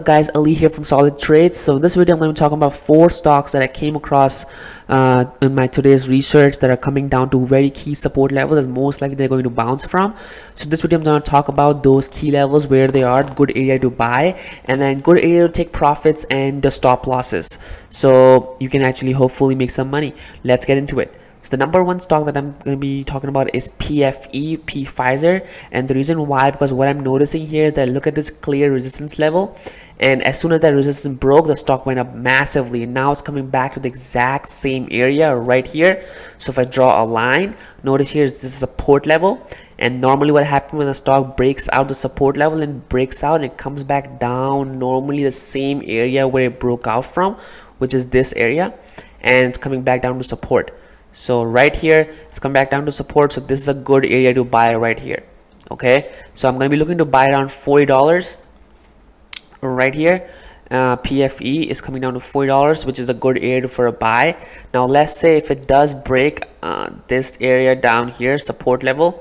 Guys, Ali here from Solid Trades. So in this video I'm going to be talking about 4 stocks that I came across in my today's research that are coming down to very key support levels, and most likely they're going to bounce from. So this video I'm going to talk about those key levels, where they are, good area to buy, and then good area to take profits, and the stop losses, so you can actually hopefully make some money. Let's get into it. So the number one stock that I'm going to be talking about is Pfizer, and the reason why, because what I'm noticing here is that look at this clear resistance level, and as soon as that resistance broke, the stock went up massively, and now it's coming back to the exact same area right here. So if I draw a line, notice here this is support level, and normally what happens when the stock breaks out the support level and breaks out and it comes back down, normally the same area where it broke out from, which is this area, and it's coming back down to support. So right here it's come back down to support, so this is a good area to buy right here. Okay, so I'm going to be looking to buy around $40 right here. PFE is coming down to $40, which is a good area for a buy. Now let's say if it does break this area down here, support level,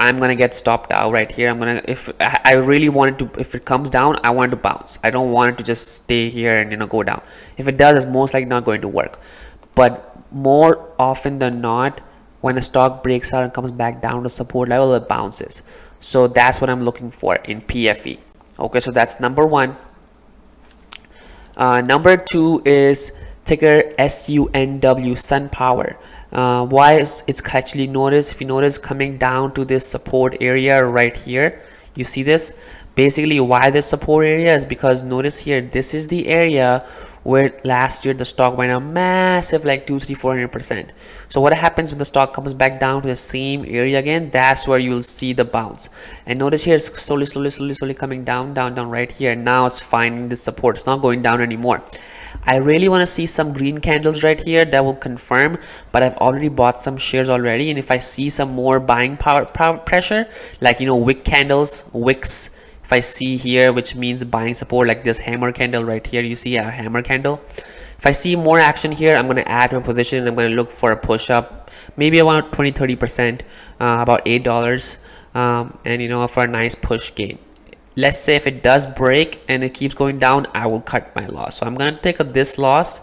I'm gonna get stopped out right here. If I really wanted to, if it comes down, I want it to bounce. I don't want it to just stay here and go down. If it does, it's most likely not going to work. But more often than not, when a stock breaks out and comes back down to support level, it bounces. So that's what I'm looking for in PFE. Okay, so that's number one. Number two is ticker SUNW, Sunpower. Why is it's actually, if you notice coming down to this support area right here, you see this. Basically why this support area is because notice here, this is the area where last year the stock went up massive, like 200–400%. So what happens when the stock comes back down to the same area again? That's where you'll see the bounce. And notice here it's slowly coming down right here. Now it's finding the support. It's not going down anymore. I really want to see some green candles right here that will confirm, but I've already bought some shares already, and if I see some more buying power pressure, like wick candles, wicks, if I see here, which means buying support, like this hammer candle right here, you see a hammer candle. If I see more action here, I'm going to add to my position, and I'm going to look for a push up, maybe around 20–30%, about $8, and for a nice push gain. Let's say if it does break and it keeps going down, I will cut my loss. So I'm going to take this loss,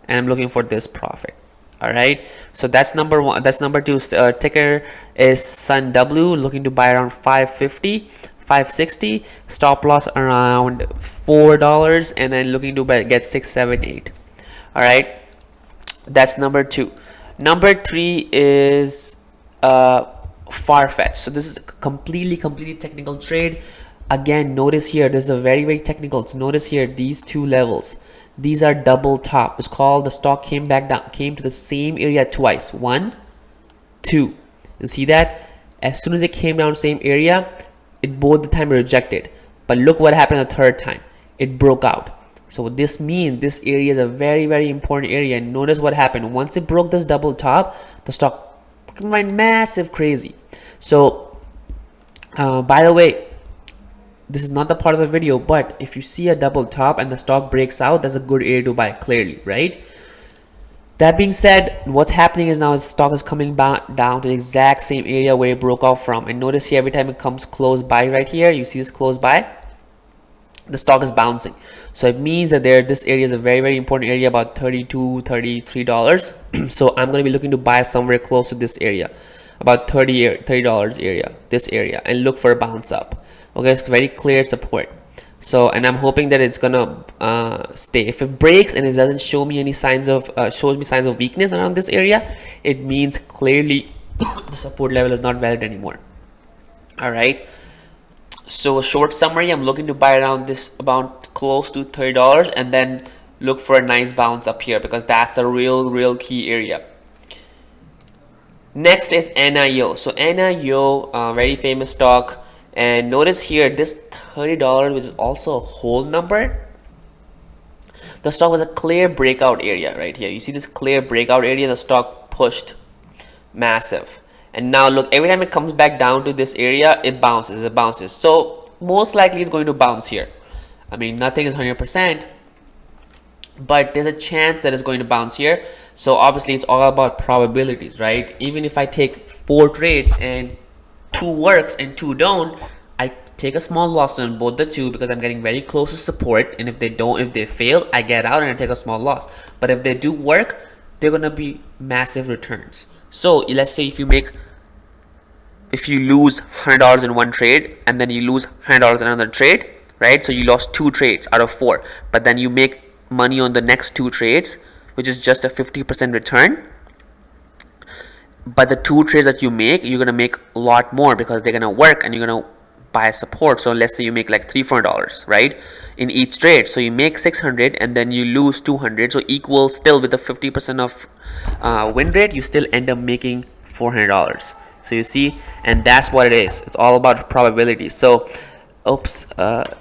and I'm looking for this profit. All right, so that's number one. That's number two. Ticker is SUNW, looking to buy around 550, 560, stop loss around $4, and then looking to get 6, 7, 8. All right, that's number two. Number three is Farfetch. So this is a completely technical trade. Again, notice here, this is a very technical. So notice here, these two levels, these are double top. It's called, the stock came back down, came to the same area twice. 1, 2. You see that? As soon as it came down same area, it both the time rejected. But look what happened the third time. It broke out. So this means this area is a very important area. And notice what happened. Once it broke this double top, the stock went massive crazy. So by the way, this is not the part of the video, but if you see a double top and the stock breaks out, that's a good area to buy, clearly, right? That being said, what's happening is now the stock is coming down to the exact same area where it broke off from. And notice here, every time it comes close by right here, you see this close by, the stock is bouncing. So it means that this area is a very important area, about $32, $33. So I'm going to be looking to buy somewhere close to this area, about $30 area, this area, and look for a bounce up. Okay, it's very clear support. So, and I'm hoping that it's gonna stay. If it breaks and it doesn't show me any signs of signs of weakness around this area, it means clearly the support level is not valid anymore. All right, so a short summary, I'm looking to buy around this, about close to $30, and then look for a nice bounce up here, because that's the real key area. Next is NIO. So NIO, very famous stock. And notice here, this $30, which is also a whole number, the stock was a clear breakout area right here. You see this clear breakout area, the stock pushed massive, and now look, every time it comes back down to this area, it bounces. So most likely it's going to bounce here. I mean, nothing is 100%, but there's a chance that it's going to bounce here. So obviously it's all about probabilities, right? Even if I take 4 trades and 2 works and 2 don't, I take a small loss on both the two because I'm getting very close to support, and if they fail, I get out and I take a small loss. But if they do work, they're gonna be massive returns. So let's say if you lose $100 in one trade and then you lose $100 in another trade, right? So you lost 2 trades out of 4, but then you make money on the next 2 trades, which is just a 50% return. But the 2 trades that you make, you're gonna make a lot more because they're gonna work and you're gonna buy support. So let's say you make like $300, right, in each trade. So you make 600 and then you lose 200. So equal still with the 50% of win rate, you still end up making $400. So you see, and that's what it is. It's all about probability. So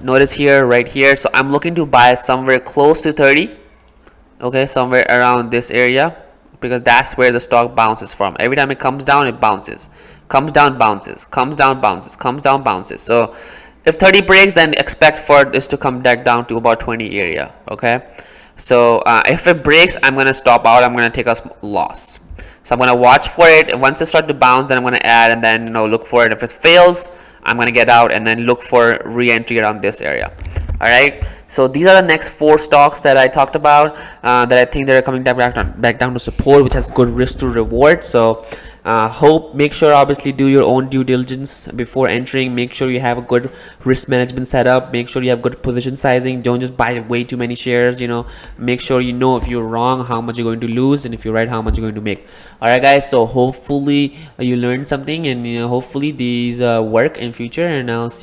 notice here, right here. So I'm looking to buy somewhere close to 30. Okay, somewhere around this area, because that's where the stock bounces from. Every time it comes down, it bounces, comes down, bounces, comes down, bounces, comes down, bounces. So if 30 breaks, then expect for this to come back down to about 20 area. Okay, so if it breaks, I'm gonna stop out. I'm gonna take a loss. So I'm gonna watch for it. Once it starts to bounce, then I'm gonna add, and then look for it. If it fails, I'm gonna get out and then look for re-entry around this area. All right, so these are the next 4 stocks that I talked about that I think they're coming back down to support, which has good risk to reward. So make sure obviously do your own due diligence before entering. Make sure you have a good risk management setup. Make sure you have good position sizing. Don't just buy way too many shares. Make sure if you're wrong, how much you're going to lose, and if you're right, how much you're going to make. All right, guys, so hopefully you learned something, and hopefully these work in future, and I'll see